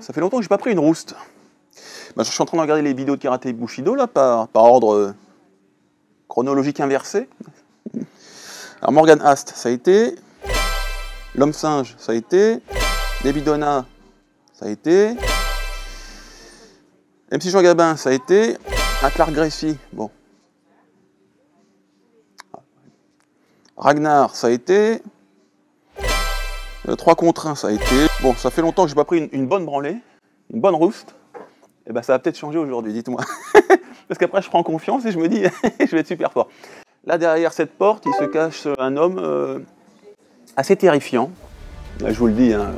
Ça fait longtemps que j'ai pas pris une rouste. Bah, je suis en train de regarder les vidéos de karaté Bushido là, par ordre chronologique inversé. Alors Morgan Hast, ça a été. L'homme singe, ça a été. David Donna, ça a été. MC Jean Gabin, ça a été. Clark Gracie, bon. Ragnar, ça a été. 3 contre 1, ça a été. Bon, ça fait longtemps que j'ai pas pris une bonne branlée, une bonne rouste. Et ben ça va peut-être changer aujourd'hui, dites-moi. Parce qu'après je prends confiance et je me dis, je vais être super fort. Là derrière cette porte, il se cache un homme assez terrifiant. Là, je vous le dis, hein.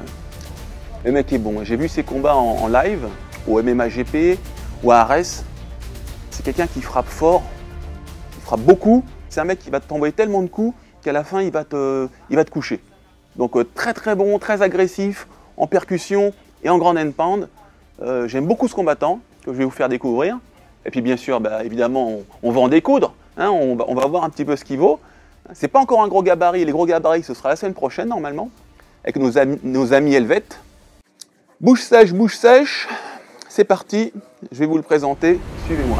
Le mec est bon. J'ai vu ses combats en live, au MMA GP ou à Ares. C'est quelqu'un qui frappe fort, qui frappe beaucoup. C'est un mec qui va t'envoyer tellement de coups qu'à la fin il va te coucher. Donc très très bon, très agressif, en percussion et en ground and pound. J'aime beaucoup ce combattant que je vais vous faire découvrir. Et puis bien sûr, bah, évidemment, on va en découdre. Hein, on va voir un petit peu ce qu'il vaut. C'est pas encore un gros gabarit. Les gros gabarits, ce sera la semaine prochaine normalement, avec nos amis helvètes. Bouche sèche. C'est parti. Je vais vous le présenter. Suivez-moi.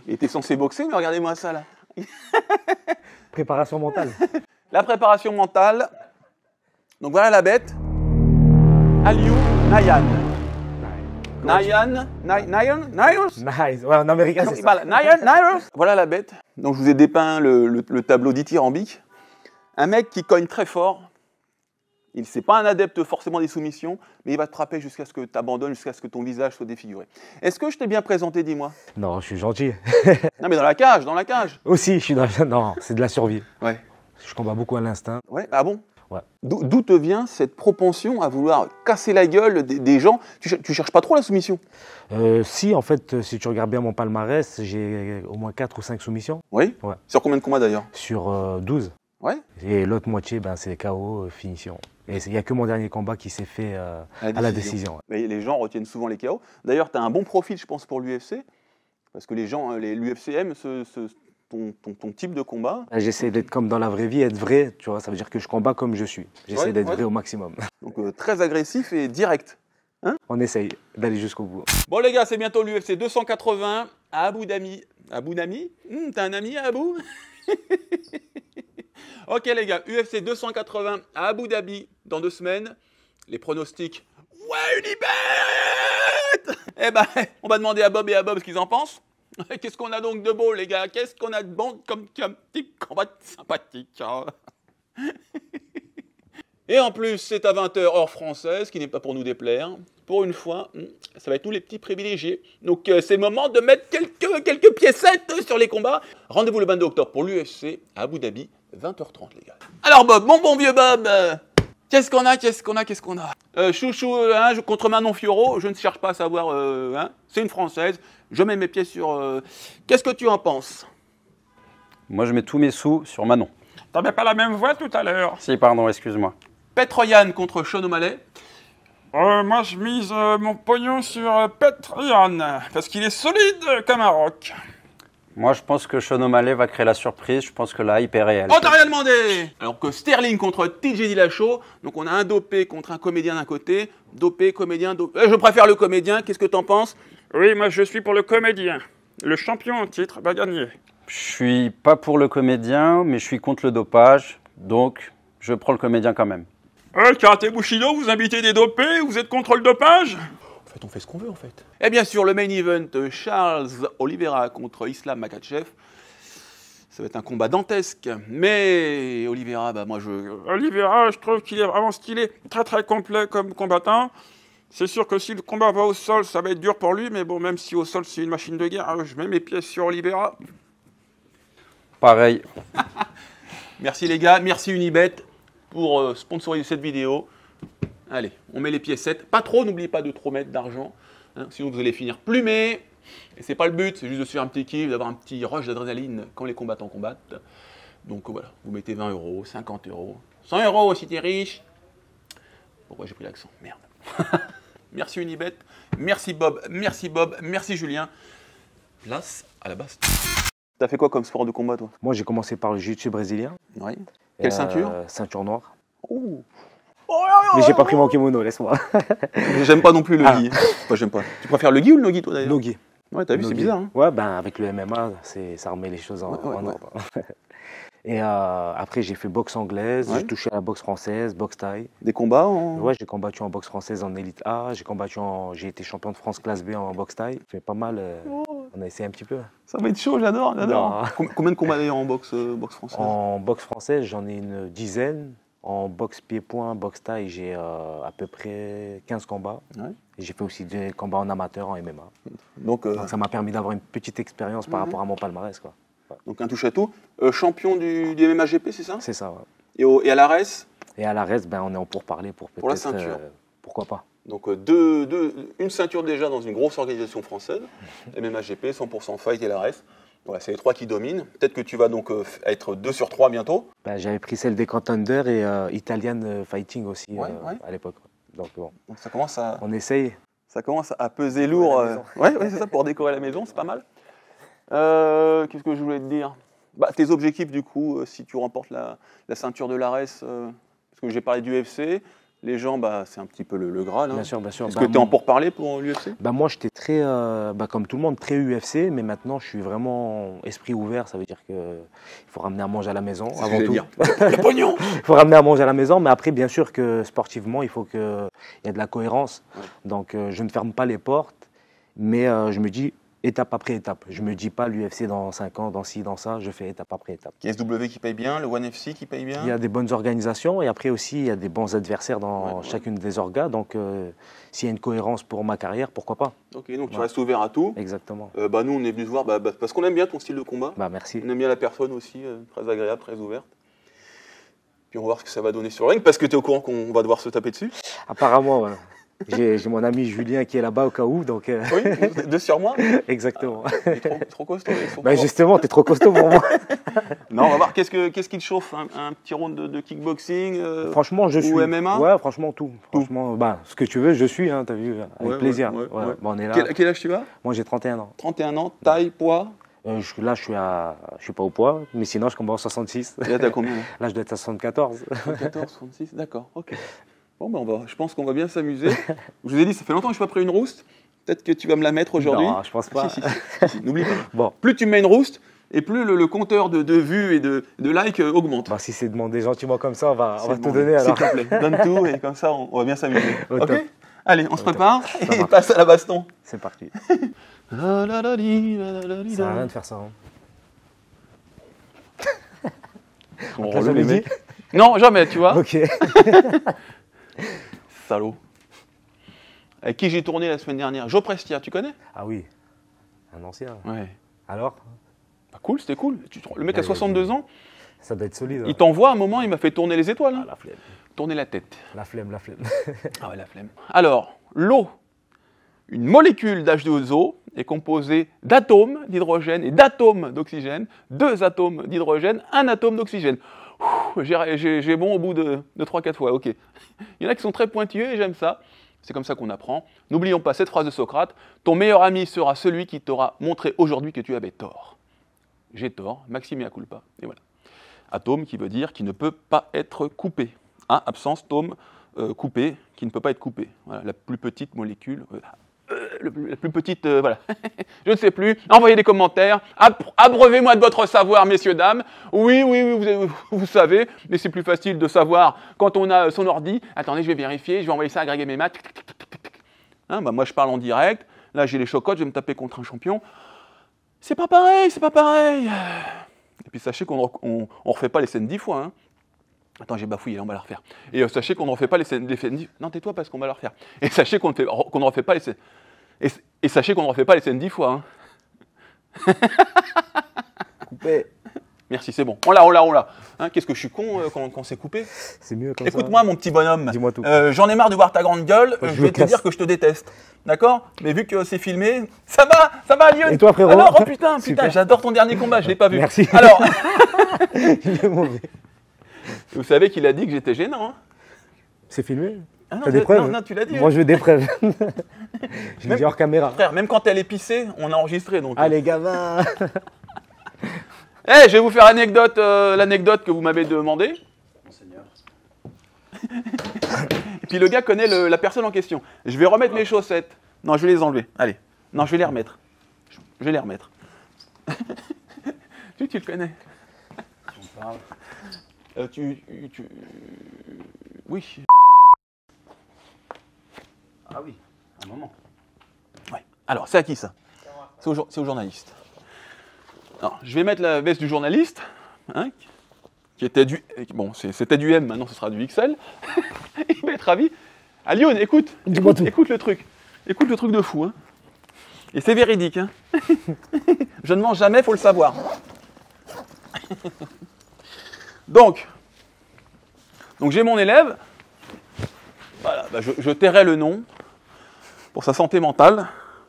Il était censé boxer, mais regardez-moi ça là. Préparation mentale. La préparation mentale. Donc voilà la bête. Aliou Nayan. Nayan. Nice. Ouais, en américain, c'est ça. Nayan. Voilà la bête. Donc je vous ai dépeint le tableau dithyrambique. Un mec qui cogne très fort. Il n'est pas un adepte forcément des soumissions, mais il va te frapper jusqu'à ce que tu abandonnes, jusqu'à ce que ton visage soit défiguré. Est-ce que je t'ai bien présenté, dis-moi? Non, je suis gentil. Non, mais dans la cage. Aussi, je suis dans... Non, c'est de la survie. Ouais. Je combats beaucoup à l'instinct. Ouais, ah bon? Ouais. D'où te vient cette propension à vouloir casser la gueule des gens? Tu cherches pas trop la soumission? Si, en fait, si tu regardes bien mon palmarès, j'ai au moins 4 ou 5 soumissions. Oui? Ouais. Sur combien de combats d'ailleurs? Sur 12. Ouais. Et l'autre moitié, ben, c'est KO, finition. Et il n'y a que mon dernier combat qui s'est fait à la décision. Ouais. Mais les gens retiennent souvent les KO. D'ailleurs, tu as un bon profil, je pense, pour l'UFC. Parce que les gens, l'UFC aiment ton type de combat. J'essaie d'être comme dans la vraie vie, être vrai, tu vois, ça veut dire que je combats comme je suis. J'essaie d'être vrai au maximum. Donc très agressif et direct. Hein? On essaye d'aller jusqu'au bout. Bon les gars, c'est bientôt l'UFC 280 à Abu Dhabi. Abu Dhabi? T'as un ami à Abu? Ok les gars, UFC 280 à Abu Dhabi dans 2 semaines. Les pronostics. Ouais, Unibet! Eh ben, on va demander à Bob et à Bob ce qu'ils en pensent. Qu'est-ce qu'on a donc de beau les gars? Qu'est-ce qu'on a de bon comme petit combat sympathique, hein? Et en plus, c'est à 20h heure française, ce qui n'est pas pour nous déplaire. Pour une fois, ça va être nous les petits privilégiés. Donc c'est le moment de mettre quelques piécettes sur les combats. Rendez-vous le 22 octobre pour l'UFC à Abu Dhabi, 20h30 les gars. Alors Bob, mon bon vieux Bob, qu'est-ce qu'on a? Chouchou contre Manon Fiorot, je ne cherche pas à savoir, hein, c'est une Française. Je mets mes pieds sur... Qu'est-ce que tu en penses? Moi je mets tous mes sous sur Manon. T'avais pas la même voix tout à l'heure. Si, pardon, excuse-moi. Petroyan contre Sean O'Malley. Moi, je mise mon pognon sur Petroyan, parce qu'il est solide comme un roc. Moi, je pense que Sean O'Malley va créer la surprise. Je pense que la hype est réelle. Oh, t'as rien demandé! Alors que Sterling contre TJ Dillashaw. Donc, on a un dopé contre un comédien d'un côté. Dopé, comédien, dopé. Je préfère le comédien. Qu'est-ce que t'en penses? Oui, moi, je suis pour le comédien. Le champion en titre va gagner. Je suis pas pour le comédien, mais je suis contre le dopage. Donc, je prends le comédien quand même. Karaté Bushido, vous invitez des dopés? Vous êtes contre le dopage? En fait, on fait ce qu'on veut, en fait. Et bien sûr, le main event, Charles Oliveira contre Islam Makhachev. Ça va être un combat dantesque. Mais Oliveira, bah moi, Oliveira, je trouve qu'il est vraiment stylé. Très, très complet comme combattant. C'est sûr que si le combat va au sol, ça va être dur pour lui. Mais bon, même si au sol, c'est une machine de guerre, je mets mes pieds sur Oliveira. Pareil. Merci les gars, merci Unibet pour sponsoriser cette vidéo. Allez, on met les piécettes. Pas trop, n'oubliez pas de trop mettre d'argent. Hein, sinon vous allez finir plumé. Et c'est pas le but, c'est juste de se faire un petit kiff, d'avoir un petit rush d'adrénaline quand les combattants combattent. Donc voilà, vous mettez 20 €, 50 €, 100 € si t'es riche. Pourquoi j'ai pris l'accent? Merde. Merci Unibet, merci Bob, merci Julien. Place à la base. T'as fait quoi comme sport de combat, toi? Moi, j'ai commencé par le jiu-jitsu brésilien. Oui. Quelle ceinture? Ceinture noire. Ouh. Mais j'ai pas pris mon kimono, laisse-moi. J'aime pas non plus le gi. Enfin, j'aime pas. Tu préfères le gi ou le no-gi, toi, d'ailleurs? No-gi. Ouais, t'as vu, c'est No-gi. bizarre. Hein. Ouais, ben avec le MMA, ça remet les choses en Ouais. ordre. Et après, j'ai fait boxe anglaise, Ouais. j'ai touché à la boxe française, boxe thaï. Des combats en... Ouais, j'ai combattu en boxe française en élite A, j'ai été champion de France classe B en boxe thaï. J'ai fait pas mal, on a essayé un petit peu. Ça va être chaud, j'adore. Non. Combien de combats d'ailleurs en boxe française? En boxe française, j'en ai une dizaine. En boxe pied-point, boxe taille, j'ai à peu près 15 combats. Ouais. Et j'ai fait aussi des combats en amateur, en MMA. Donc Ça m'a permis d'avoir une petite expérience par rapport à mon palmarès, quoi. un touche à tout. Champion du MMA GP, c'est ça? C'est ça, ouais. Et à l'ARES? Et à la reste, ben, on est en pourparlers pour peut-être... la ceinture. Pourquoi pas. Donc une ceinture déjà dans une grosse organisation française, MMA GP, 100% fight et l'ARES. Voilà, c'est les 3 qui dominent. Peut-être que tu vas donc être 2 sur 3 bientôt. Ben, j'avais pris celle des Contender et Italian Fighting aussi Ouais. à l'époque. Donc bon, Donc ça commence on essaye. à peser lourd. la maison. Ouais, c'est ça, pour décorer la maison, c'est pas mal. Qu'est-ce que je voulais te dire? Tes objectifs, du coup, si tu remportes la ceinture de l'ARES, parce que j'ai parlé du UFC, les gens, c'est un petit peu le Graal. Hein. Bien sûr, bien sûr. Est-ce Ben, que tu es en pourparlers pour l'UFC? Moi, j'étais très, comme tout le monde, très UFC, mais maintenant, je suis vraiment esprit ouvert. Ça veut dire qu'il faut ramener à manger à la maison, C'est ce que avant j'allais tout. dire. Le pognon! Il faut ramener à manger à la maison, mais après, bien sûr que sportivement, il faut qu'il y ait de la cohérence. Ouais. Donc, je ne ferme pas les portes, mais je me dis étape après étape. Je ne me dis pas l'UFC dans 5 ans, dans ci, dans ça, je fais étape après étape. KSW qui paye bien, le ONE FC qui paye bien. Il y a des bonnes organisations et après aussi, il y a des bons adversaires dans Ouais. chacune des orgas. Donc, s'il y a une cohérence pour ma carrière, pourquoi pas? Ok, donc tu Ouais. restes ouvert à tout. Exactement. Nous, on est venu te voir parce qu'on aime bien ton style de combat. Merci. On aime bien la personne aussi, très agréable, très ouverte. Puis on va voir ce que ça va donner sur le ring, parce que tu es au courant qu'on va devoir se taper dessus. Apparemment, ouais. J'ai mon ami Julien qui est là-bas au cas où, donc Oui, 2 sur moi. exactement. Il est trop costaud. ils sont Bah forts. justement, t'es trop costaud pour moi. Non, on va voir qu'est-ce qui te chauffe. Un petit round de kickboxing Franchement, je ou suis. MMA. Ouais, franchement, tout. Franchement, ce que tu veux, je suis, hein, t'as vu, avec Ouais, plaisir. ouais. On est là. Quel âge tu as? Moi, j'ai 31 ans. 31 ans, taille, poids. Là, je suis pas au poids, mais sinon, je combats en 66. Et là, t'as combien là? Là, je dois être à 74. 14, 66, d'accord, ok. Bon, je pense qu'on va bien s'amuser. Je vous ai dit, ça fait longtemps que je n'ai pas pris une rouste. Peut-être que tu vas me la mettre aujourd'hui. Non, je pense pas. Si, n'oublie pas. Bon. Plus tu me mets une rouste, et plus le compteur de vues et de likes augmente. Si c'est demandé gentiment comme ça, on va C'est te bon, donner alors. S'il te plaît, donne tout, et comme ça, on va bien s'amuser. Au Ok. top. Allez, on se prépare et marche. passe à la baston. C'est parti. Ça Ça sert à rien de faire ça. On T'as jamais dit? Non, jamais, tu vois. Ok. Salaud. Avec qui j'ai tourné la semaine dernière? Joe Prestia, tu connais? Ah oui, un ancien. Ouais. Alors, Cool, c'était cool. Le mec a 62 ans, ça doit être solide. il t'envoie un moment, il m'a fait tourner les étoiles. hein. La flemme. Tourner la tête. La flemme, la flemme. Ah ouais, la flemme. Alors, l'eau, une molécule d'H2O, est composée d'atomes d'hydrogène et d'atomes d'oxygène, 2 atomes d'hydrogène, 1 atome d'oxygène. J'ai bon au bout de 3-4 fois, ok. Il y en a qui sont très pointilleux et j'aime ça. C'est comme ça qu'on apprend. N'oublions pas cette phrase de Socrate, ton meilleur ami sera celui qui t'aura montré aujourd'hui que tu avais tort. J'ai tort, maxime mea culpa. Et voilà. Atome qui veut dire qui ne peut pas être coupé. Absence, tome, coupé, qui ne peut pas être coupé. Voilà, la plus petite molécule. La plus petite, voilà. Je ne sais plus. Envoyez des commentaires. Abreuvez-moi de votre savoir, messieurs, dames. Oui, vous savez, mais c'est plus facile de savoir quand on a son ordi. Attendez, je vais vérifier, je vais envoyer ça, agréger mes maths. Moi, je parle en direct. Là, j'ai les chocottes, je vais me taper contre un champion. C'est pas pareil, c'est pas pareil. Et puis, sachez qu'on ne refait pas les scènes 10 fois. Hein. Attends, j'ai bafouillé, on va la refaire. Et sachez qu'on ne refait pas les scènes 10 fois. Non, tais-toi parce qu'on va la refaire. Et sachez qu'on ne refait pas les scènes... Et sachez qu'on ne refait pas les scènes 10 fois. Hein. Coupé. Merci, c'est bon. On l'a. Hein, qu'est-ce que je suis con quand c'est coupé. C'est mieux comme ça. Écoute-moi, mon petit bonhomme. Dis-moi tout. J'en ai marre de voir ta grande gueule. Moi, Je vais me te casse. dire que je te déteste. D'accord? Mais vu que c'est filmé, ça va, Lyon. Et toi, frérot? Alors, oh putain, Super. j'adore ton dernier combat, je l'ai pas vu. Merci. Alors, Il est mauvais. vous savez qu'il a dit que j'étais gênant. Hein. C'est filmé? Ah non, T'as des preuves? non, tu l'as dit. Moi, je veux des preuves. Je l'ai dit hors caméra. Frère, même quand elle est pissée, on a enregistré. Donc, Allez, gamin. Eh, je vais vous faire l'anecdote que vous m'avez demandé. Monseigneur. Et puis le gars connaît la personne en question. Je vais remettre mes chaussettes. Non, je vais les enlever. Allez. Non, je vais les remettre. Je vais les remettre. tu le connais. On parle. Oui. Ah oui, un moment. Ouais. Alors, c'est à qui ça? C'est au journaliste. Alors, je vais mettre la veste du journaliste, hein, qui était du... Bon, c'était du M, maintenant ce sera du XL. Il va être ravi. Ah, Lyon, écoute le truc. Écoute le truc de fou. Hein. Et c'est véridique. Hein. Je ne mens jamais, il faut le savoir. Donc j'ai mon élève. Voilà, bah je tairai le nom pour sa santé mentale.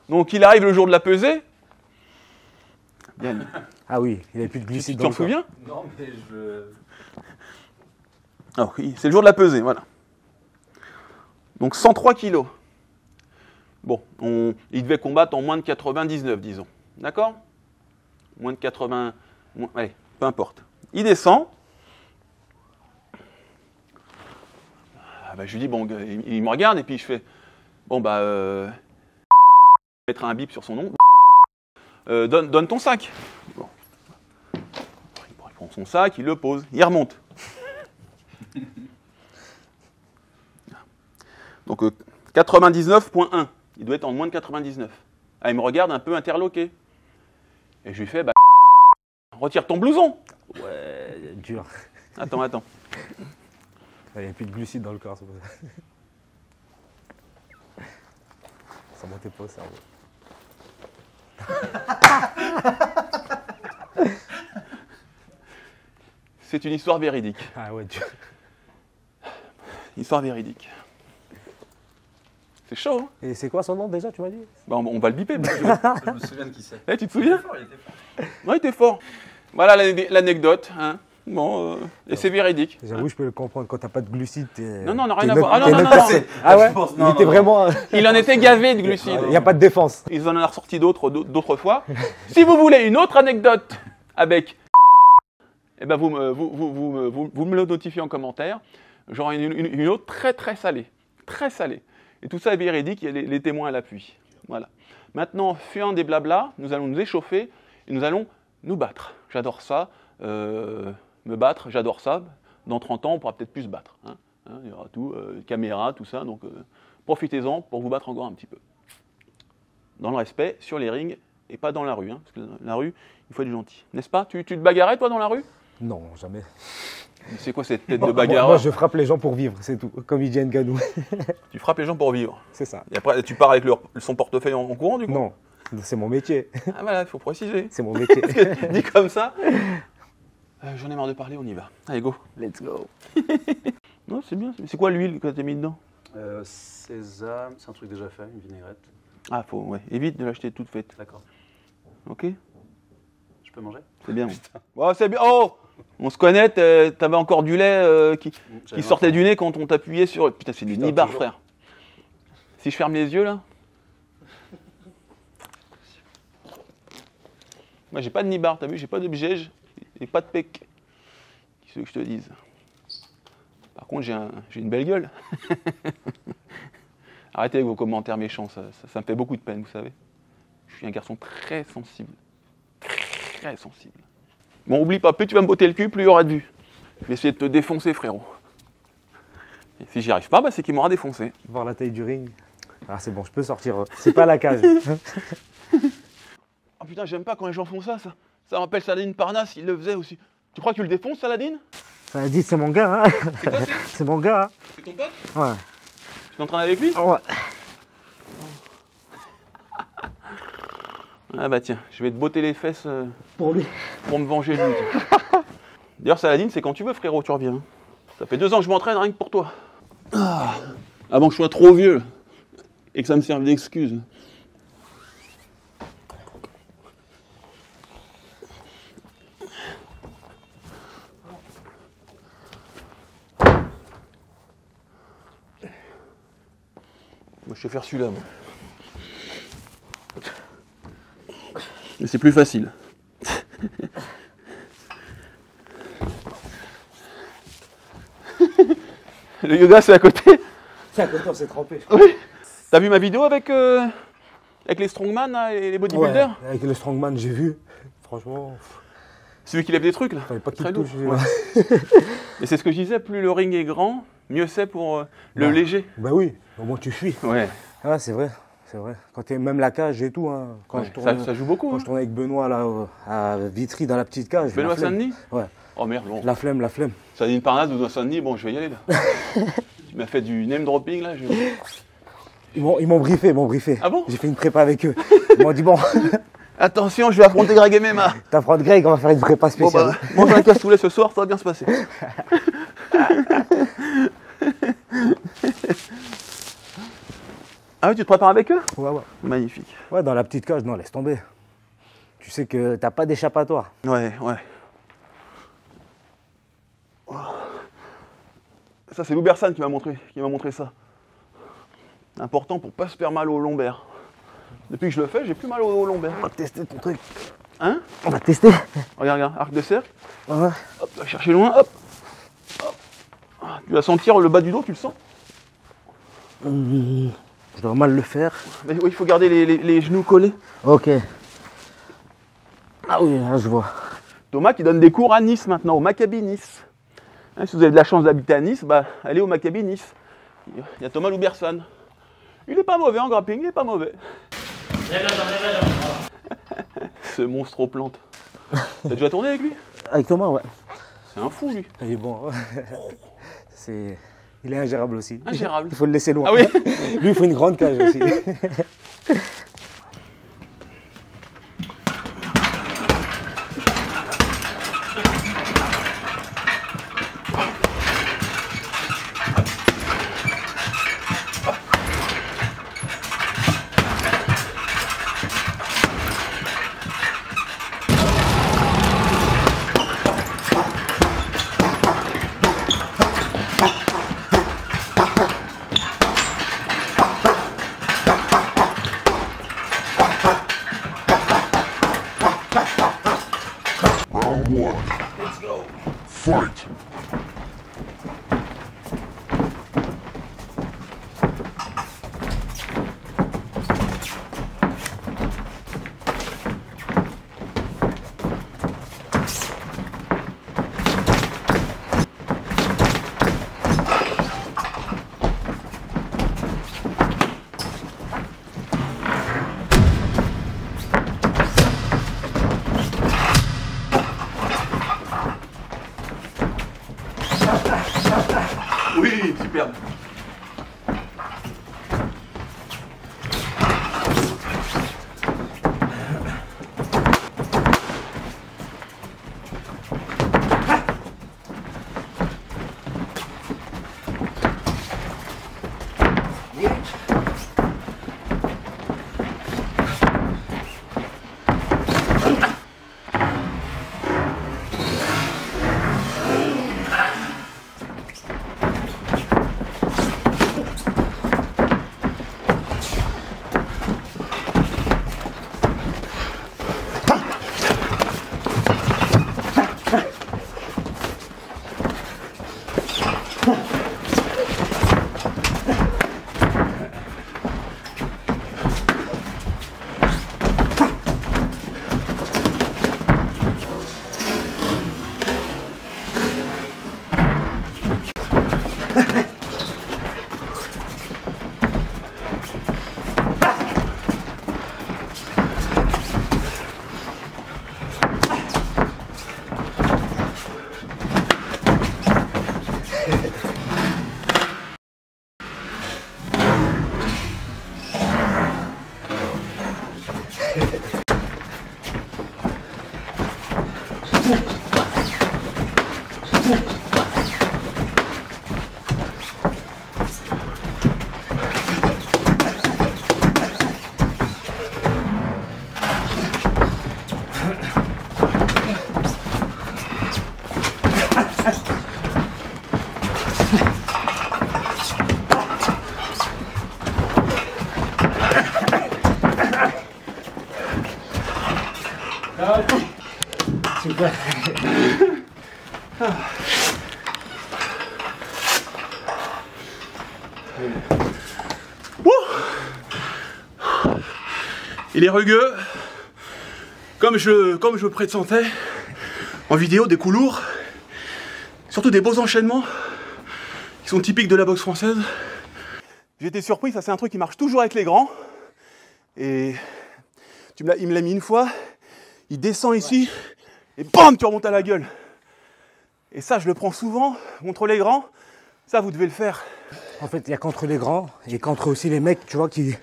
Donc il arrive le jour de la pesée. Bien. Ah oui, il n'avait plus de glucides Tu dans t'en le corps. souviens? Non, mais je... Ah oui, c'est le jour de la pesée, voilà. Donc 103 kilos. Bon, il devait combattre en moins de 99, disons. D'accord? Moins de 80... allez, peu importe. Il descend. Ah bah, je lui dis, bon, il me regarde et puis je fais, bon bah, mettre un bip sur son nom. Donne ton sac. Bon. Il prend son sac, il le pose, il remonte. Donc 99.1, il doit être en moins de 99. Ah, il me regarde un peu interloqué. Et je lui fais, bah, retire ton blouson. Ouais, dur. Attends. Il n'y a plus de glucides dans le corps. C'est pour ça. Ça montait pas au cerveau. C'est une histoire véridique. Ah ouais, dur. Histoire véridique. C'est chaud, hein? Et c'est quoi son nom déjà, tu m'as dit? Bah, on va le biper. Je me souviens de qui c'est. Eh, tu te souviens? Il était fort. Ouais, il était fort. Voilà l'anecdote. Hein. Bon, et c'est véridique. J'avoue, je peux le comprendre. Quand t'as pas de glucides, t'es. Non, on n'a t'es rien à une voir. Ah autre- non, t'es non, une non, autre non. personne. Ah ouais? Non, Il non, était non. vraiment. Il en était gavé de glucides. Il n'y a pas de défense. Ils en ont ressorti d'autres fois. Si vous voulez une autre anecdote avec, eh ben vous me le notifiez en commentaire. J'aurai une autre très salée. Très salée. Et tout ça est véridique, il y a les témoins à l'appui. Voilà. Maintenant, fuyant des blabla, nous allons nous échauffer et nous allons nous battre. J'adore ça. Me battre, j'adore ça. Dans 30 ans, on pourra peut-être plus se battre. Hein. Il y aura tout, caméra, tout ça. Donc profitez-en pour vous battre encore un petit peu. Dans le respect, sur les rings, et pas dans la rue. Hein, parce que dans la rue, il faut être gentil. N'est-ce pas? Tu te bagarrais, toi, dans la rue? Non, jamais. C'est quoi cette tête de Moi, bagarreur? je frappe les gens pour vivre, c'est tout. Comme il dit Ngannou. Tu frappes les gens pour vivre. C'est ça. Et après, tu pars avec son portefeuille en courant, du coup? Non, c'est mon métier. Ah voilà, il faut préciser. C'est mon métier. Parce que dit comme ça. J'en ai marre de parler, on y va. Allez, go. Let's go. Non, c'est bien. C'est quoi l'huile que tu as mis dedans? Sésame, c'est un truc déjà fait, une vinaigrette. Ah, ouais. Évite de l'acheter toute faite. D'accord. Ok? Je peux manger? C'est bien. Oh, c'est bien. Oh! On se connaît, t'avais encore du lait qui sortait du nez quand on t'appuyait sur. Putain, c'est du Putain, nibar, toujours. frère. Si je ferme les yeux, là. Moi, j'ai pas de nibar, t'as vu? J'ai pas de bgège et pas de pec. Qu'est-ce que je te dise? Par contre, j'ai une belle gueule. Arrêtez avec vos commentaires méchants, ça me fait beaucoup de peine, vous savez. Je suis un garçon très sensible. Très sensible. Bon, oublie pas, plus tu vas me botter le cul, plus il y aura de vues. Je vais essayer de te défoncer, frérot. Et si j'y arrive pas, bah, c'est qu'il m'aura défoncé. Voir la taille du ring. Ah, c'est bon, je peux sortir. C'est pas la cage. Oh putain, j'aime pas quand les gens font ça. Ça me rappelle Saladin Parnasse, il le faisait aussi. Tu crois que tu le défonces, Saladin? Ça a dit, c'est mon gars. Hein. C'est quoi, C'est mon gars. c'est ton pote? Hein. Ouais. Tu t'entraînes avec lui? Ouais. Ah bah tiens, je vais te botter les fesses Pour lui. pour me venger de lui. tiens. D'ailleurs, Saladin, c'est quand tu veux, frérot, tu reviens. Ça fait 2 ans que je m'entraîne rien que pour toi. Avant que je sois trop vieux et que ça me serve d'excuse. Moi, je sais faire celui-là, moi. Mais c'est plus facile. Le yoga, c'est à côté. C'est à côté, on s'est trempé. Oui. T'as vu ma vidéo avec les strongman là, et les bodybuilders? Ouais, avec le strongman, j'ai vu. Franchement, Celui qui lève des trucs là. fallait pas qu'il Très touche. lourd. Et c'est ce que je disais, plus le ring est grand, mieux c'est pour le léger. Bah oui, au moins tu fuis. Ouais. Ah, c'est vrai, c'est vrai. Quand t'es même la cage et tout, hein. Quand Ouais, je tourne, ça joue beaucoup. quand Hein. je tournais avec Benoît là, à Vitry dans la petite cage. Benoît la flemme. Saint-Denis? Ouais. Oh merde, bon. La flemme, la flemme. Ça dit une Parnasse, Benoît Saint-Denis, bon, je vais y aller là. Tu m'as fait du name dropping là. Ils m'ont briefé. Ah bon? J'ai fait une prépa avec eux. Ils m'ont dit bon, Attention, je vais affronter Greg MMA. t'apprends de Greg, on va faire une prépa Bon spéciale. bah, mange un cassoulet ce soir, ça va bien se passer. Ah oui, tu te prépares avec eux? Ouais, ouais. Magnifique. Ouais, dans la petite cage, non, laisse tomber. Tu sais que t'as pas d'échappatoire. Ouais, ouais. Ça, c'est Lou Bersan qui m'a montré ça. Important pour pas se faire mal au lombaire. Depuis que je le fais, j'ai plus mal au lombaire. On va tester ton truc. Hein? On va tester. Regarde, regarde, arc de cercle. Ouais. Hop, va chercher loin, hop. Hop. Ah, tu vas sentir le bas du dos, tu le sens? Je dois mal le faire. Mais oui, il faut garder les genoux collés. Ok. Ah oui, là je vois. Thomas qui donne des cours à Nice maintenant, au Maccabi Nice. Hein, si vous avez de la chance d'habiter à Nice, bah, allez au Maccabi Nice. Il y a Thomas Loubersan. Il est pas mauvais en grappling, il est pas mauvais. Ce monstre aux plantes. T'as déjà tourné avec lui? Avec Thomas, ouais. C'est un fou lui. Il est bon. Il est ingérable aussi. Ingérable. Il faut le laisser loin. Ah oui? Lui, il faut une grande cage aussi. Oui, superbe. Super. Il est rugueux, comme je pressentais en vidéo, des coups lourds, surtout des beaux enchaînements qui sont typiques de la boxe française. J'ai été surpris, ça c'est un truc qui marche toujours avec les grands. Et il me l'a mis une fois, il descend ici, et bam, tu remontes à la gueule. Et ça, je le prends souvent contre les grands, ça vous devez le faire. En fait, il y a contre les grands et contre aussi les mecs, tu vois, qui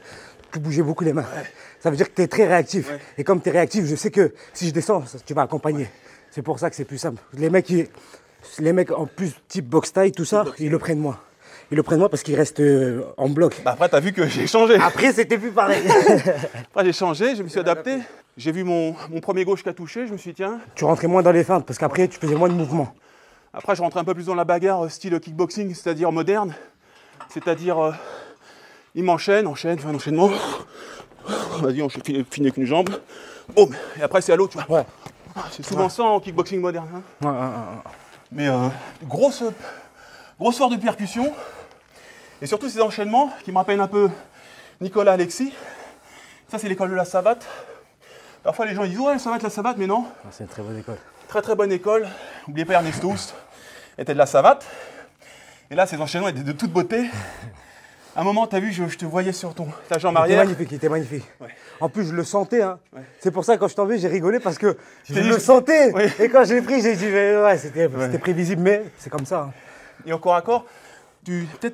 bougeaient beaucoup les mains. Ouais. Ça veut dire que tu es très réactif. Ouais. Et comme tu es réactif, je sais que si je descends, tu vas accompagner. Ouais. C'est pour ça que c'est plus simple. Les mecs en plus type box taille, tout ça, ils le prennent moins. Ils le prennent moins parce qu'ils restent en bloc. Bah après, tu as vu que j'ai changé. Après, c'était plus pareil. Après, j'ai changé, je me suis adapté. J'ai vu mon premier gauche qui a touché, je me suis dit tiens. Tu rentrais moins dans les feintes parce qu'après, tu faisais moins de mouvements. Après, je rentrais un peu plus dans la bagarre style kickboxing, c'est-à-dire moderne. C'est-à-dire, il m'enchaîne, fait un enchaînement. Vas-y, on finit avec une jambe. Boum. Et après, c'est à l'autre, tu vois. Ouais. C'est souvent ça en kickboxing moderne. Hein. Ouais. Mais grosse force de percussion. Et surtout ces enchaînements qui me rappellent un peu Nicolas Alexis. Ça, c'est l'école de la savate. Parfois, les gens disent ouais, la savate, mais non. C'est une très bonne école. Très bonne école. N'oubliez pas Ernest Houst était de la savate. Et là, ces enchaînements étaient de toute beauté. À un moment, tu as vu, je te voyais sur ta jambe arrière. Il était magnifique. Ouais. En plus, je le sentais. Hein. Ouais. C'est pour ça que quand je t'en vais, j'ai rigolé parce que je le sentais. Ouais. Et quand je l'ai pris, j'ai dit, ouais, c'était prévisible, mais c'est comme ça. Hein. Et encore à corps, tu te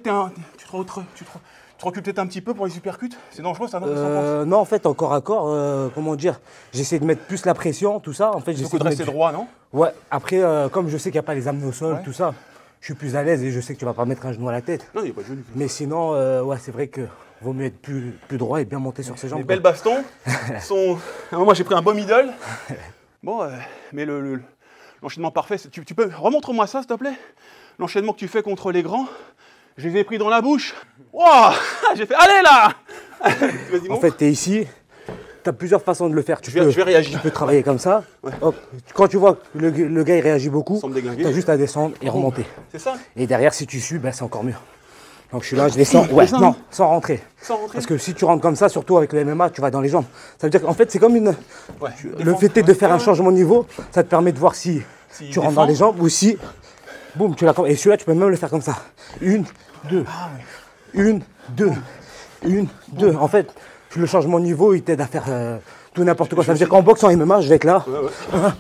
recules peut-être un petit peu pour les supercutes. C'est dangereux, ça, non? Non, en fait, encore à corps, comment dire, j'essaie de mettre plus la pression, tout ça. En fait, j'essaie de rester droit, non? Ouais, après, comme je sais qu'il n'y a pas les amener au sol, tout ça. Je suis plus à l'aise et je sais que tu vas pas mettre un genou à la tête. Non, il n'y a pas de genou. Mais sinon, ouais, c'est vrai que vaut mieux être plus droit et bien monter sur ses jambes. Les belles bastons sont. À un moment, j'ai pris un beau middle. Bon, mais l'enchaînement parfait, tu peux. Remontre-moi ça, s'il te plaît. L'enchaînement que tu fais contre les grands, je les ai pris dans la bouche. Wow. J'ai fait. Allez là. En fait, tu es ici. Tu as plusieurs façons de le faire. Je vais réagir. Tu peux travailler comme ça. Ouais. Hop. Quand tu vois que le gars il réagit beaucoup, tu as juste à descendre et remonter. C'est ça. Et derrière, si tu suis, ben, c'est encore mieux. Donc je suis là, je descends. Ouais, non, sans rentrer. Parce que si tu rentres comme ça, surtout avec le MMA, tu vas dans les jambes. Ça veut dire qu'en fait, c'est comme une. Ouais, le fait de faire un changement de niveau, ça te permet de voir si tu rentres dans les jambes ou si. Boum, tu l'attends. Et celui-là, tu peux même le faire comme ça. 1, 2. 1, 2. 1, 2. En fait. Le changement de niveau, il t'aide à faire tout n'importe quoi. Ça veut dire qu'en boxe, en MMA, je vais être là.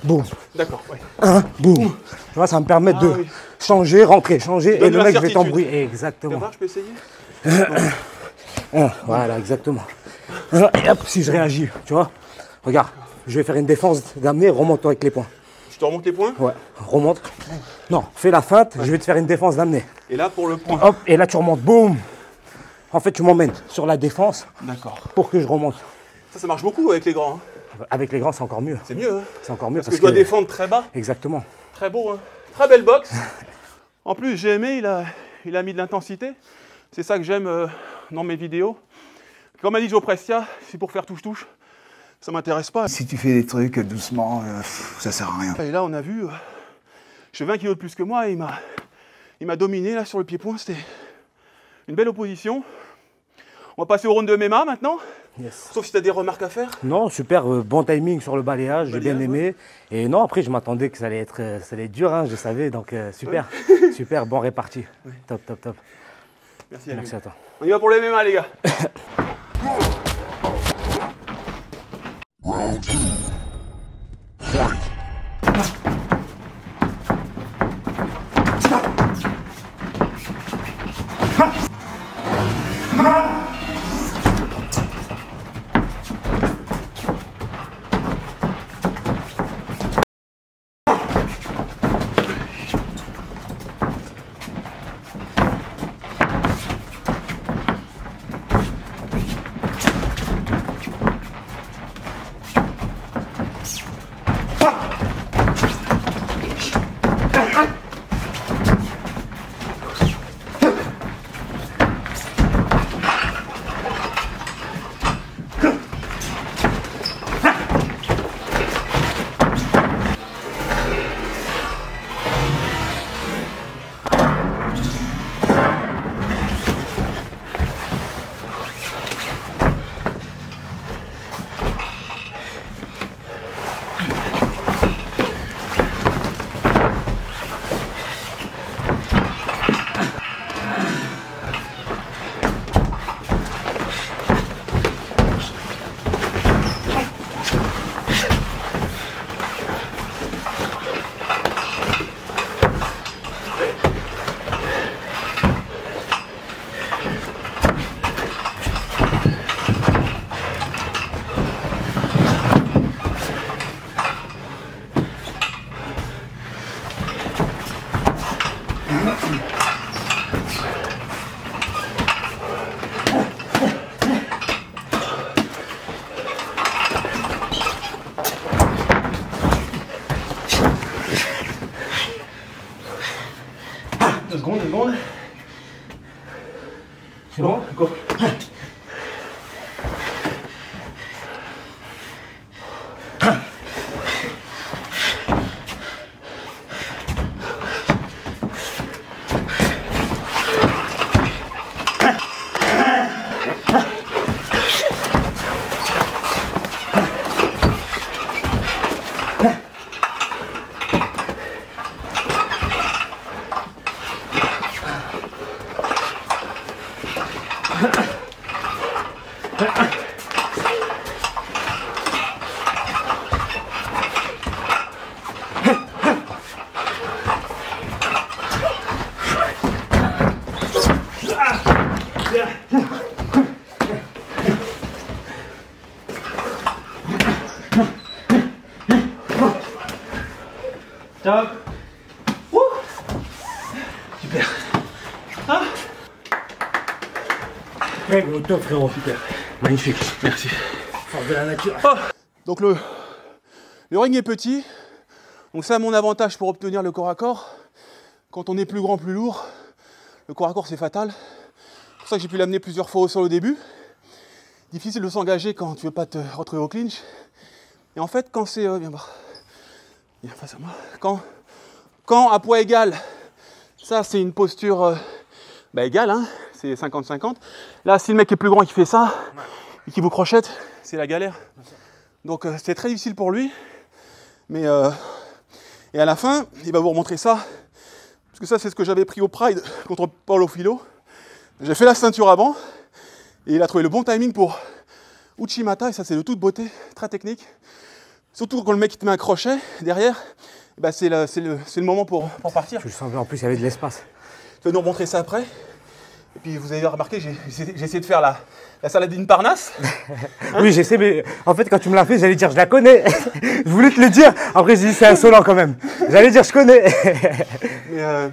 Boum. D'accord. Ouais. Boum. Tu vois, ça va me permettre de changer, rentrer, changer. Et le mec, je vais t'embrouiller. Exactement. Je peux essayer. Voilà, exactement. Et hop, si je réagis, tu vois. Regarde, je vais faire une défense d'amener, remonte-toi avec les poings. Je te remonte les poings? Ouais, remonte. Non, fais la feinte, je vais te faire une défense d'amener. Et là, pour le point. Hop, et là, tu remontes. Boum. En fait, tu m'emmènes sur la défense pour que je remonte. Ça marche beaucoup avec les grands. Hein. Avec les grands, c'est encore mieux. C'est mieux. Hein. C'est encore mieux. Parce que je dois défendre très bas. Exactement. Très beau. Hein. Très belle boxe. En plus, j'ai aimé, il a mis de l'intensité. C'est ça que j'aime dans mes vidéos. Comme a dit Joe Prestia, c'est pour faire touche-touche. Ça m'intéresse pas. Si tu fais des trucs doucement, ça sert à rien. Et là, on a vu, j'ai 20 kilos de plus que moi et il m'a dominé là sur le pied-point. C'était une belle opposition. On va passer au round de MMA maintenant. Yes. Sauf si tu as des remarques à faire. Non, super, bon timing sur le balayage, j'ai bien aimé. Ouais. Et non, après, je m'attendais que ça allait être dur, hein, je savais. Donc, super, super, bon réparti. Ouais. Top. Merci à toi. On y va pour le MMA, les gars. Round 2. Fight. Deux secondes. C'est bon? Go. Top. Wouh. Super. Ah. Ouais, au top, frérot. Super. Magnifique. Merci. Force de la nature. Oh. Donc le ring est petit, donc ça a mon avantage pour obtenir le corps à corps. Quand on est plus grand, plus lourd, le corps à corps c'est fatal. C'est pour ça que j'ai pu l'amener plusieurs fois au sol au début. Difficile de s'engager quand tu veux pas te retrouver au clinch. Et en fait quand c'est... viens voir. Viens face à moi. Quand à poids égal, ça c'est une posture égale, hein, c'est 50-50. Là si le mec est plus grand et qui fait ça, et qui vous crochette, c'est la galère. Donc c'est très difficile pour lui. Mais et à la fin, il va vous remontrer ça. Parce que ça c'est ce que j'avais pris au Pride contre Paulo Filho. J'ai fait la ceinture avant. Et il a trouvé le bon timing pour Uchimata. Et ça c'est de toute beauté, très technique. Surtout quand le mec il te met un crochet derrière, bah c'est le moment pour partir. Tu le sens bien, en plus il y avait de l'espace. Je vais nous remontrer ça après. Et puis vous avez remarqué, j'ai essayé de faire la Saladine Parnasse. Hein? Oui, j'essaie, mais en fait quand tu me l'as fait, j'allais dire je la connais. Je voulais te le dire, après j'ai dit c'est insolent quand même. J'allais dire je connais. Mais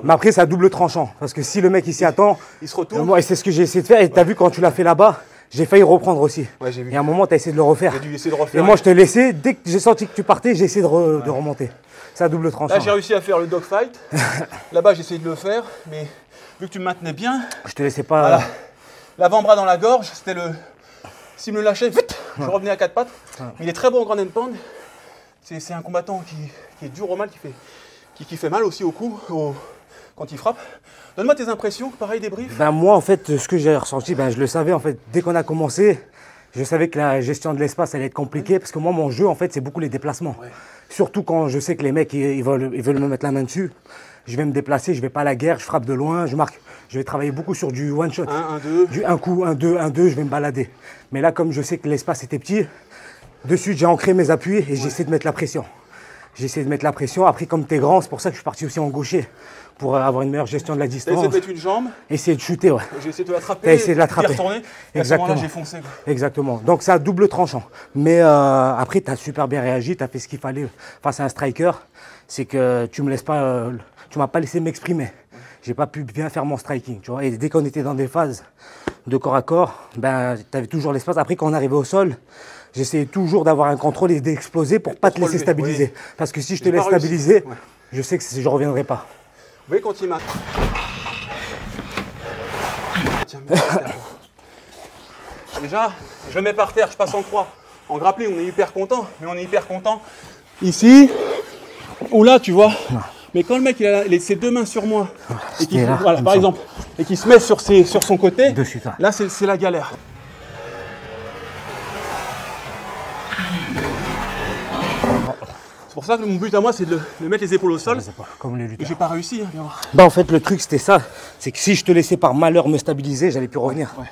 après c'est à double tranchant, parce que si le mec il s'y attend, il se retourne. Moi c'est ce que j'ai essayé de faire, et t'as vu quand tu l'as fait là-bas, j'ai failli reprendre aussi. Ouais, j'ai vu. Et à un moment, tu as essayé de le refaire. J'ai dû essayer de refaire. Et moi, je t'ai laissé. Dès que j'ai senti que tu partais, j'ai essayé de remonter. C'est à double tranchant. Là, j'ai réussi à faire le dogfight. Là-bas, j'ai essayé de le faire. Mais vu que tu me maintenais bien. Je te laissais pas. Voilà. L'avant-bras dans la gorge, c'était le. S'il me le lâchait, vite, je revenais à quatre pattes. Il est très bon en ground and pound. C'est un combattant qui est dur au mal, qui fait mal aussi au cou quand il frappe. Donne-moi tes impressions, pareil, débrief. Moi, en fait, ce que j'ai ressenti, je le savais. En fait, dès qu'on a commencé, je savais que la gestion de l'espace allait être compliquée. Parce que moi, mon jeu, en fait, c'est beaucoup les déplacements. Ouais. Surtout quand je sais que les mecs, ils veulent me mettre la main dessus. Je vais me déplacer, je vais pas à la guerre, je frappe de loin, je marque. Je vais travailler beaucoup sur du one shot. 1-2. Du un coup, 1-2, je vais me balader. Mais là, comme je sais que l'espace était petit, de suite, j'ai ancré mes appuis et j'ai essayé de mettre la pression. J'ai essayé de mettre la pression. Après, comme tu es grand, c'est pour ça que je suis parti aussi en gaucher. Pour avoir une meilleure gestion de la distance. T'as essayé de mettre une jambe. Essayer de shooter, ouais. J'ai essayé de l'attraper. T'as essayé de l'attraper. Retourner. Et à ce moment-là, j'ai foncé. Quoi. Exactement. Donc, c'est à double tranchant. Mais après, tu as super bien réagi. Tu as fait ce qu'il fallait face à un striker. C'est que tu me laisses pas, tu m'as pas laissé m'exprimer. J'ai pas pu bien faire mon striking, tu vois. Et dès qu'on était dans des phases de corps à corps, tu avais toujours l'espace. Après, quand on arrivait au sol, j'essayais toujours d'avoir un contrôle et d'exploser pour pas te laisser stabiliser. Oui. Parce que si je te laisse stabiliser, je sais que je reviendrai pas. Vous voyez quand il m'a... Tiens, déjà, je le mets par terre, je passe en croix. En grappling, on est hyper content, mais on est hyper content ici ou là, tu vois. Non. Mais quand le mec il a ses deux mains sur moi, et qu'il, là, voilà, par exemple, et qu'il se met sur son côté, là c'est la galère. C'est pour ça que mon but à moi, c'est de mettre les épaules au sol. Comme les lutteurs. Et j'ai pas réussi. Hein, en fait, le truc, c'était ça. C'est que si je te laissais par malheur me stabiliser, j'allais plus revenir. Ouais.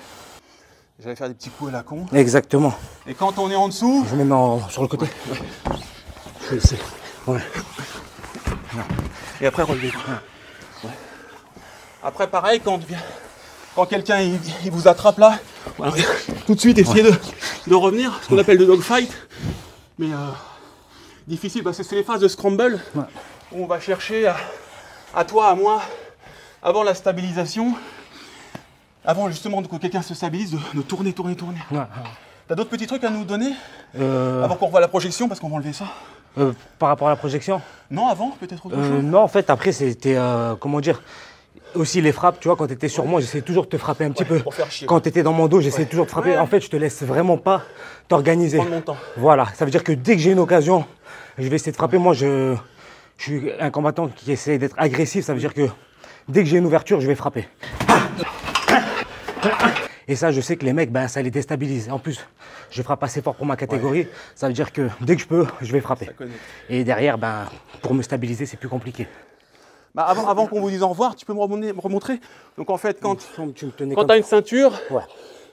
J'allais faire des petits coups à la con. Exactement. Et quand on est en dessous... Je me mets sur le côté. Ouais. Je le sais. Ouais. Et après, relever. Ouais. Après, pareil, quand quelqu'un il vous attrape là, voilà, tout de suite, essayez de revenir, ce qu'on appelle le dogfight. Mais... difficile parce que c'est les phases de scramble où on va chercher à toi, à moi, avant la stabilisation, avant justement que quelqu'un se stabilise, de tourner. Ouais. T'as d'autres petits trucs à nous donner avant qu'on revoie la projection, parce qu'on va enlever ça? Par rapport à la projection? Non, avant, peut-être autre chose? Non, en fait, après, c'était, comment dire, aussi les frappes, tu vois, quand tu étais sur moi, j'essayais toujours de te frapper un petit peu. Pour faire chier. Quand tu étais dans mon dos, j'essayais toujours de frapper. En fait, je te laisse vraiment pas t'organiser. Prendre mon temps. Voilà, ça veut dire que dès que j'ai une occasion, je vais essayer de frapper. Moi, je suis un combattant qui essaie d'être agressif, ça veut dire que dès que j'ai une ouverture, je vais frapper. Et ça, je sais que les mecs, ben, ça les déstabilise. En plus, je frappe assez fort pour ma catégorie. Ça veut dire que dès que je peux, je vais frapper. Et derrière, ben, pour me stabiliser, c'est plus compliqué. Bah avant qu'on vous dise au revoir, tu peux me remontrer. Donc en fait, quand Tu me tenais tu comme as une ceinture, Ouais.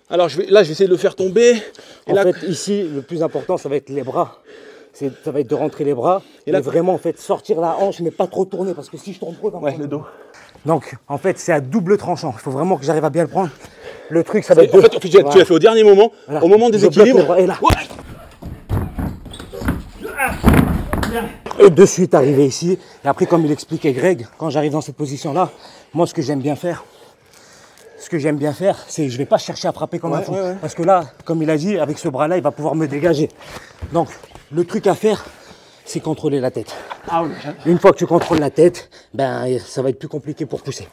alors je vais essayer de le faire tomber. Et En là, fait, ici, le plus important, ça va être les bras. Ça va être de rentrer les bras et là, vraiment, en fait, sortir la hanche, mais pas trop tourner, parce que si je tourne trop, ouais, le dos. Donc, en fait, c'est à double tranchant. Il faut vraiment que j'arrive à bien le prendre. Le truc, ça va être En fait, tu l'as fait au dernier moment, Voilà. au moment des Je bloque les équilibres. bras, et là. Ouais. Et de suite arrivé ici. Et après, comme il expliquait Greg, quand j'arrive dans cette position-là, moi, ce que j'aime bien faire, c'est que je ne vais pas chercher à frapper comme un fou. Parce que là, comme il a dit, avec ce bras-là, il va pouvoir me dégager. Donc, le truc à faire, c'est contrôler la tête. Ah oui, Une fois que tu contrôles la tête, ben, ça va être plus compliqué pour pousser.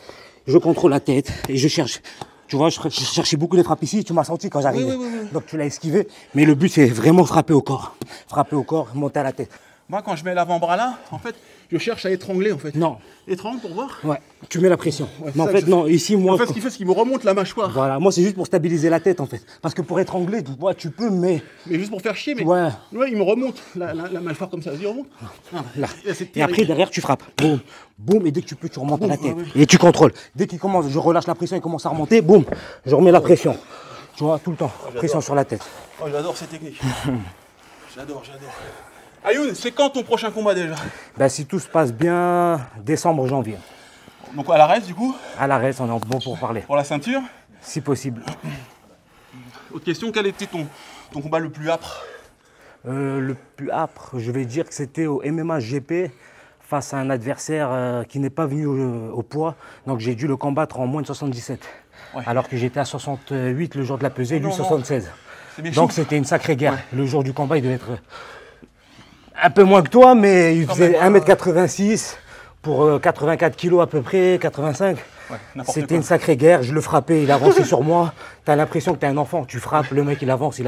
Je contrôle la tête et je cherche. Tu vois, je cherchais beaucoup les frappes ici, tu m'as senti quand j'arrivais. Donc tu l'as esquivé. Mais le but, c'est vraiment frapper au corps. Frapper au corps, monter à la tête. moi quand je mets l'avant-bras là, en fait, je cherche à étrangler en fait. Non. Étrangle pour voir. Ouais, tu mets la pression. Ouais, mais en ça, fait, non, ici, moi. En fait, ce qu'il fait, c'est qu'il me remonte la mâchoire. Voilà, moi, c'est juste pour stabiliser la tête, en fait. Parce que pour étrangler, ouais, tu peux, mais. Mais juste pour faire chier, mais. Ouais. Ouais, il me remonte la mâchoire comme ça. Il remonte. Là. Là, c'est Et terrible. après, derrière, tu frappes. Boum, boum, et dès que tu peux, tu remontes à la tête. ouais. Et tu contrôles. Dès qu'il commence, je relâche la pression, il commence à remonter, boum, je remets la pression. Tu vois, tout le temps. Pression sur la tête. Oh, j'adore ces techniques. J'adore. Ayoun, c'est quand ton prochain combat déjà? Ben, si tout se passe bien, décembre, janvier. Donc à la reste du coup, À la reste, on est bon pour parler. pour la ceinture. Si possible. Autre question, quel était ton combat le plus âpre? Le plus âpre, je vais dire que c'était au MMA GP face à un adversaire qui n'est pas venu au poids. Donc j'ai dû le combattre en moins de 77. Ouais. Alors que j'étais à 68 le jour de la pesée, lui non. 76. C'est bien Donc chaud. c'était une sacrée guerre. Le jour du combat, il devait être un peu moins que toi, mais il faisait 1m86 pour 84 kg à peu près, 85. Ouais, n'importe C'était quoi. une sacrée guerre, je le frappais, il avançait sur moi. T'as l'impression que t'es un enfant, tu frappes, le mec il avance.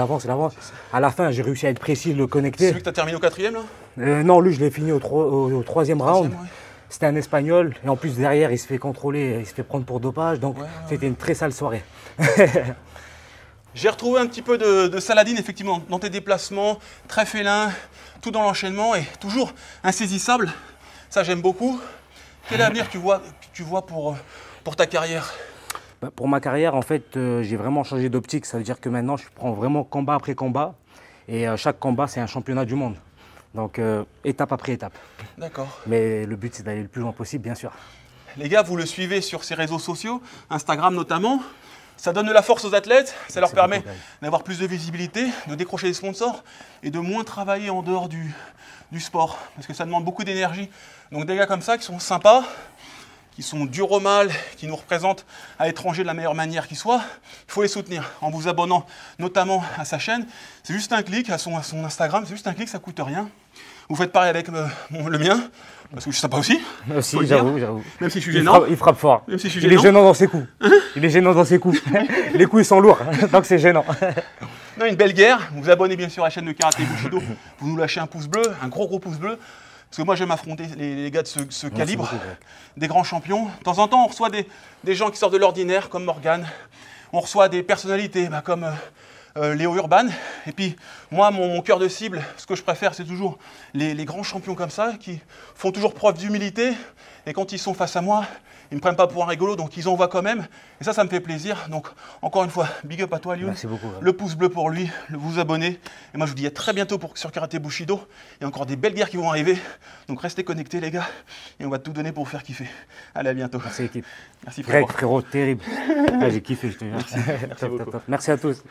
À la fin, j'ai réussi à être précis, le C'est connecter. celui que t'as terminé au 4e là? Non, lui, je l'ai fini au troisième round. ouais. C'était un Espagnol. Et en plus, derrière, il se fait contrôler, il se fait prendre pour dopage. Donc, c'était une très sale soirée. J'ai retrouvé un petit peu de Saladin, effectivement, dans tes déplacements, très félin, tout dans l'enchaînement et toujours insaisissable. Ça, j'aime beaucoup. Quel avenir tu vois pour ta carrière? Bah, pour ma carrière, en fait, j'ai vraiment changé d'optique. Ça veut dire que maintenant, je prends vraiment combat après combat. Et chaque combat, c'est un championnat du monde. Donc, étape après étape. D'accord. Mais le but, c'est d'aller le plus loin possible, bien sûr. Les gars, vous le suivez sur ses réseaux sociaux, Instagram notamment. Ça donne de la force aux athlètes, ça leur permet d'avoir plus de visibilité, de décrocher des sponsors et de moins travailler en dehors du sport. Parce que ça demande beaucoup d'énergie. Donc des gars comme ça qui sont sympas, qui sont durs au mal, qui nous représentent à l'étranger de la meilleure manière qui soit, il faut les soutenir en vous abonnant notamment à sa chaîne. C'est juste un clic, à son Instagram, c'est juste un clic, ça ne coûte rien. Vous faites pareil avec le mien, parce que je suis sympa aussi. Aussi, faut le dire. j'avoue. Même si je suis gênant. Il frappe fort. Même si je suis Il est gênant. gênant dans ses coups. Il est gênant dans ses coups. Les coups, ils sont lourds. Donc, c'est gênant. Non, une belle guerre. Vous vous abonnez bien sûr à la chaîne de Karaté Bushido. Vous nous lâchez un pouce bleu, un gros pouce bleu. Parce que moi j'aime affronter les gars de ce calibre, beaucoup, Greg. des grands champions. De temps en temps, on reçoit des gens qui sortent de l'ordinaire, comme Morgane. On reçoit des personnalités comme Léo Urban. Et puis, moi, mon cœur de cible, ce que je préfère, c'est toujours les grands champions comme ça, qui font toujours preuve d'humilité. Et quand ils sont face à moi, ils ne me prennent pas pour un rigolo, donc ils envoient quand même. Et ça me fait plaisir. Donc, encore une fois, big up à toi, Lyoun. Merci beaucoup. Le pouce bleu pour lui, vous abonner. Et moi, je vous dis à très bientôt sur Karaté Bushido. Il y a encore des belles guerres qui vont arriver. Donc, restez connectés, les gars. Et on va tout donner pour vous faire kiffer. Allez, à bientôt. Merci, l'équipe. Merci, frérot. Greg, frérot, terrible. Ah, j'ai kiffé, je te jure. Merci beaucoup. Top. Merci à tous.